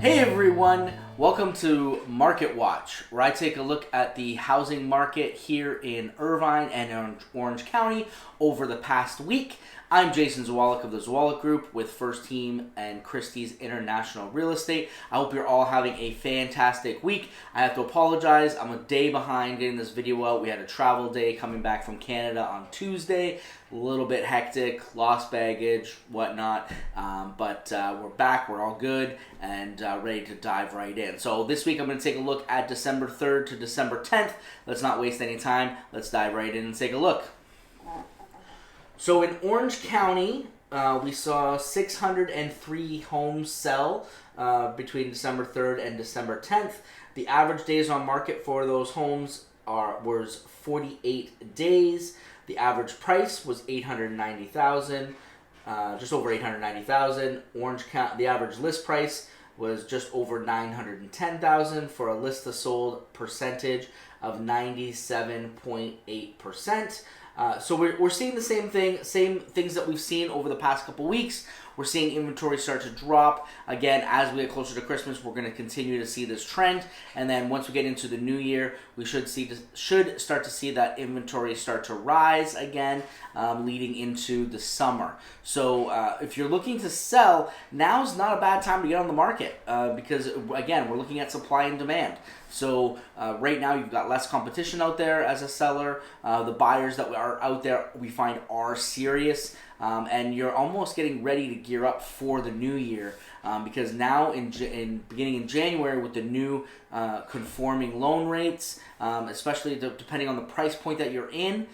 Hey everyone, welcome to Market Watch, where I take a look at the housing market here in Irvine and Orange County over the past week. I'm Jason Zwolak of the Zwolak Group with First Team and Christie's International Real Estate. I hope you're all having a fantastic week. I have to apologize, I'm a day behind getting this video out. We had a travel day coming back from Canada on Tuesday. A little bit hectic, lost baggage, whatnot, but we're back, we're all good, and ready to dive right in. So this week I'm going to take a look at December 3rd to December 10th. Let's not waste any time. Let's dive right in and take a look. So in Orange County, we saw 603 homes sell between December 3rd and December 10th. The average days on market for those homes was 48 days. The average price was $890,000, just over $890,000. Orange County, the average list price was just over $910,000 for a list to sold percentage of 97.8%. So we're seeing the same things that we've seen over the past couple weeks. We're seeing inventory start to drop. Again, as we get closer to Christmas, we're going to continue to see this trend. And then once we get into the new year, we should start to see that inventory start to rise again, leading into the summer. So if you're looking to sell, now's not a bad time to get on the market because, again, we're looking at supply and demand. So right now you've got less competition out there as a seller. The buyers that are out there we find are serious. And you're almost getting ready to gear up for the new year because now beginning in January with the new conforming loan rates, especially depending on the price point that you're in,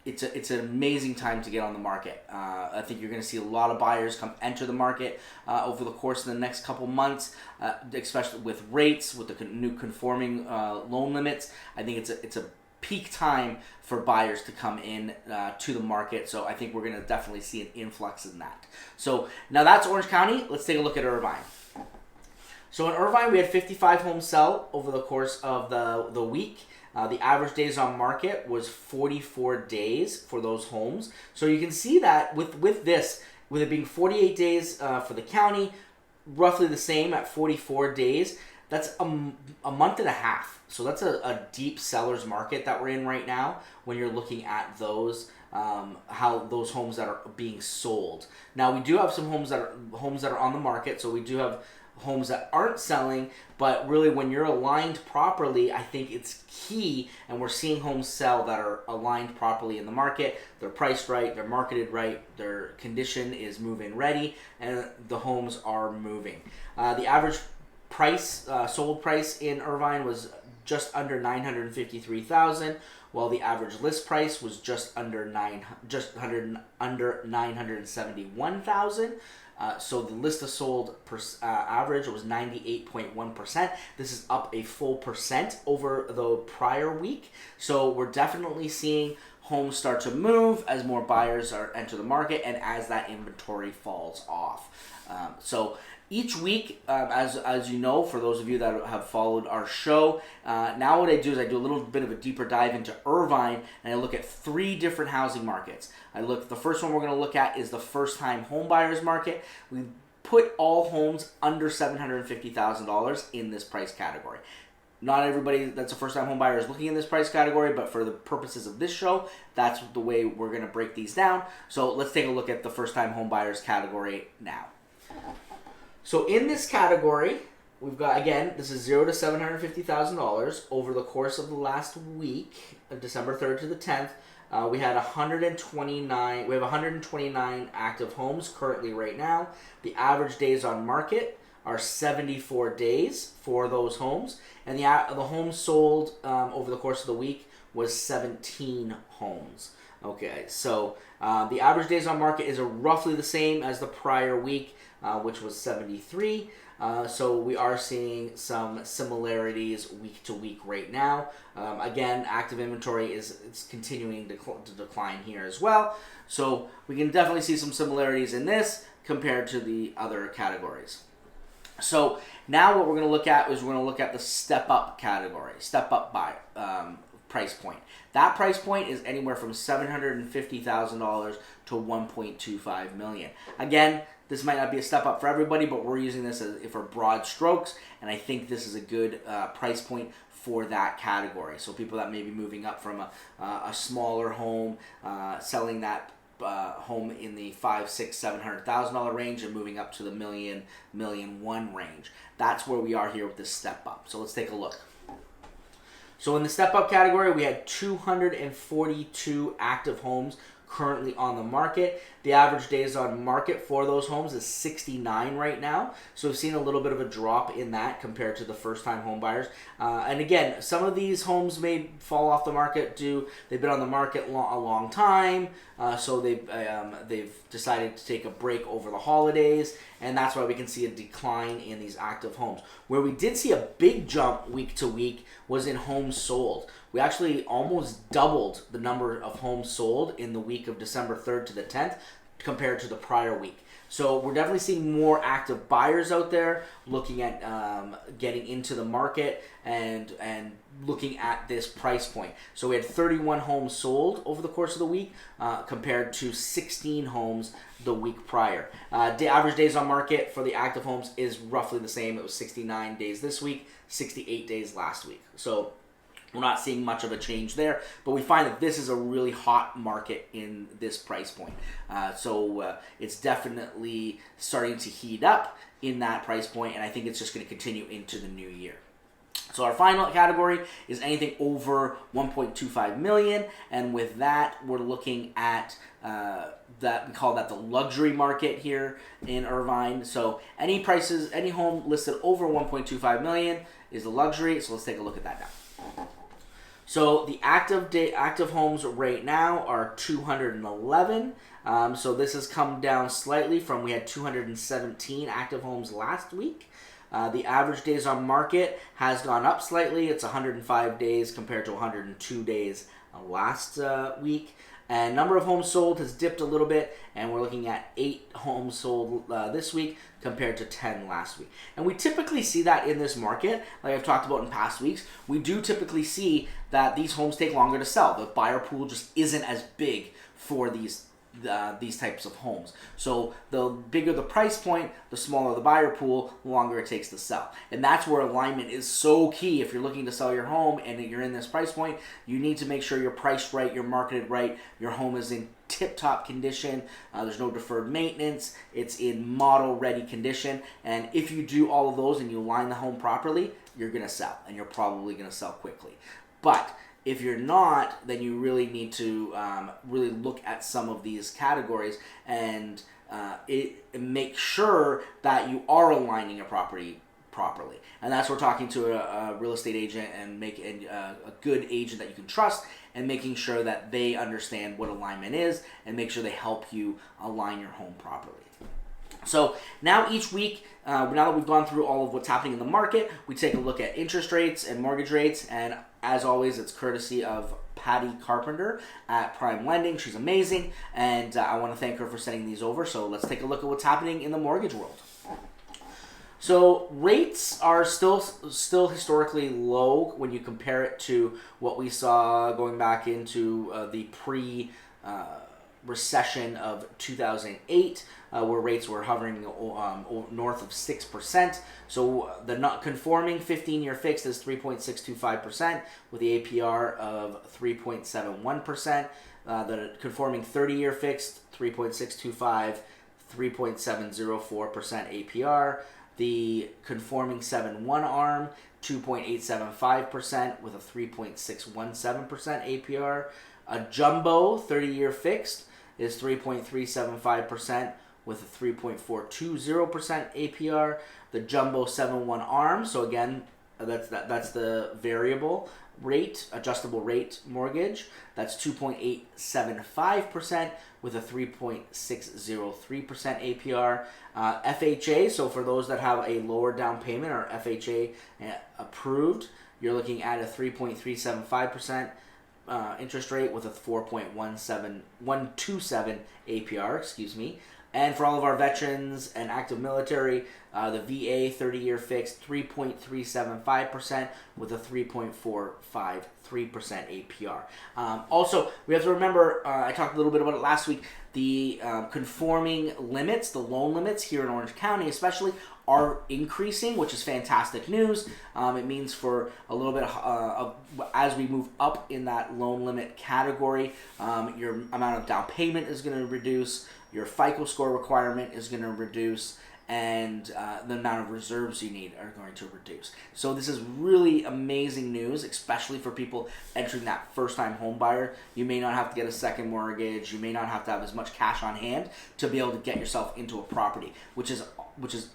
it's an amazing time to get on the market. I think you're going to see a lot of buyers enter the market over the course of the next couple months, especially with rates, with the new conforming loan limits. I think it's a peak time for buyers to come in to the market. So I think we're going to definitely see an influx in that. So now that's Orange County. Let's take a look at Irvine. So in Irvine, we had 55 homes sell over the course of the week. The average days on market was 44 days for those homes. So you can see that with it being 48 days for the county, roughly the same at 44 days, that's a month and a half. So that's a deep seller's market that we're in right now when you're looking at those how those homes that are being sold. Now we do have some homes that are on the market, so we do have homes that aren't selling, but really when you're aligned properly, I think it's key, and we're seeing homes sell that are aligned properly in the market. They're priced right, they're marketed right, their condition is move-in ready, and the homes are moving. The average price, sold price in Irvine was just under $953,000, while the average list price was just under $971,000. So the list of sold average was 98.1%. This is up a full percent over the prior week. So we're definitely seeing homes start to move as more buyers enter the market and as that inventory falls off. So each week, as you know, for those of you that have followed our show, now what I do is I do a little bit of a deeper dive into Irvine, and I look at 3 different housing markets. The first one we're going to look at is the first-time home buyers market. We put all homes under $750,000 in this price category. Not everybody that's a first-time home buyer is looking in this price category, but for the purposes of this show, that's the way we're going to break these down. So let's take a look at the first-time home buyers category now. So in this category, we've got, again, this is $0 to $750,000 over the course of the last week, December 3rd to the 10th. We have 129 active homes currently right now. The average days on market are 74 days for those homes, and the homes sold over the course of the week was 17 homes. Okay, so the average days on market is roughly the same as the prior week, which was 73. So we are seeing some similarities week to week right now. Again, active inventory it's continuing to decline here as well. So we can definitely see some similarities in this compared to the other categories. So now what we're going to look at is we're going to look at the step-up category, step-up buy price point. That price point is anywhere from $750,000 to $1.25 million. Again, this might not be a step up for everybody, but we're using this for broad strokes, and I think this is a good price point for that category. So people that may be moving up from a smaller home, selling that home in the $500,000-$700,000 range and moving up to the $1 million range. That's where we are here with this step up. So let's take a look. So in the step up category, we had 242 active homes currently on the market. The average days on market for those homes is 69 right now. So we've seen a little bit of a drop in that compared to the first-time home buyers. And again, some of these homes may fall off the market they've been on the market a long time, so they've decided to take a break over the holidays, and that's why we can see a decline in these active homes. Where we did see a big jump week to week was in homes sold. We actually almost doubled the number of homes sold in the week of December 3rd to the 10th compared to the prior week. So we're definitely seeing more active buyers out there looking at getting into the market and looking at this price point. So we had 31 homes sold over the course of the week compared to 16 homes the week prior. The average days on market for the active homes is roughly the same. It was 69 days this week, 68 days last week. So we're not seeing much of a change there, but we find that this is a really hot market in this price point. So it's definitely starting to heat up in that price point, and I think it's just going to continue into the new year. So our final category is anything over $1.25 million, and with that, we're looking at that we call that the luxury market here in Irvine. So any home listed over $1.25 million is a luxury. So let's take a look at that now. So the active homes right now are 211. So this has come down slightly from we had 217 active homes last week. The average days on market has gone up slightly. It's 105 days compared to 102 days last week. And number of homes sold has dipped a little bit, and we're looking at 8 homes sold this week compared to 10 last week. And we typically see that in this market, like I've talked about in past weeks. We do typically see that these homes take longer to sell. The buyer pool just isn't as big for these types of homes. So the bigger the price point, the smaller the buyer pool, the longer it takes to sell. And that's where alignment is so key. If you're looking to sell your home and you're in this price point, you need to make sure you're priced right, you're marketed right, your home is in tip-top condition, there's no deferred maintenance, it's in model-ready condition, and if you do all of those and you align the home properly, you're going to sell, and you're probably going to sell quickly. But if you're not, then you really need to really look at some of these categories and make sure that you are aligning your property properly. And that's where we're talking to a real estate agent and a good agent that you can trust, and making sure that they understand what alignment is and make sure they help you align your home properly. So now each week, now that we've gone through all of what's happening in the market, we take a look at interest rates and mortgage rates, and as always, it's courtesy of Patty Carpenter at Prime Lending. She's amazing, and I want to thank her for sending these over. So let's take a look at what's happening in the mortgage world. So rates are still historically low when you compare it to what we saw going back into the pre-recession of 2008, where rates were hovering north of 6%. So the not conforming 15-year fixed is 3.625% with the APR of 3.71%. The conforming 30-year fixed 3.625, 3.704% APR. The conforming 7/1 arm 2.875% with a 3.617% APR. A jumbo 30-year fixed is 3.375% with a 3.420% APR. The jumbo 7/1 arm, so again, that's the variable rate, adjustable rate mortgage. That's 2.875% with a 3.603% APR. FHA, so for those that have a lower down payment or FHA approved, you're looking at a 3.375% interest rate with a 4.127 APR, And for all of our veterans and active military, the VA 30-year fixed 3.375% with a 3.453% APR. Also, we have to remember, I talked a little bit about it last week, the conforming limits, the loan limits here in Orange County especially, are increasing, which is fantastic news. It means for a little bit as we move up in that loan limit category, your amount of down payment is going to reduce, your FICO score requirement is going to reduce, and the amount of reserves you need are going to reduce. So this is really amazing news, especially for people entering that first-time home buyer. You may not have to get a second mortgage. You may not have to have as much cash on hand to be able to get yourself into a property, which is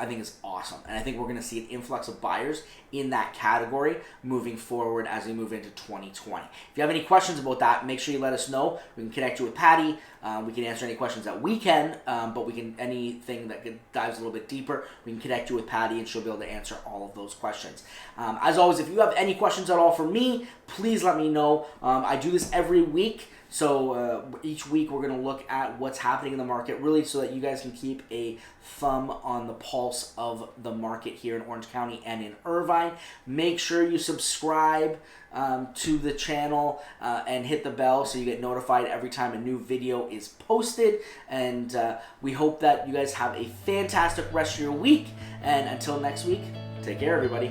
I think is awesome. And I think we're going to see an influx of buyers in that category moving forward as we move into 2020. If you have any questions about that, make sure you let us know. We can connect you with Patty. We can answer any questions that we can, but we can anything that dives a little bit deeper, we can connect you with Patty and she'll be able to answer all of those questions. As always, if you have any questions at all for me, please let me know. I do this every week. So each week we're going to look at what's happening in the market, really so that you guys can keep a thumb on the pulse of the market here in Orange County and in Irvine. Make sure you subscribe to the channel and hit the bell so you get notified every time a new video is posted. And we hope that you guys have a fantastic rest of your week. And until next week, take care, everybody.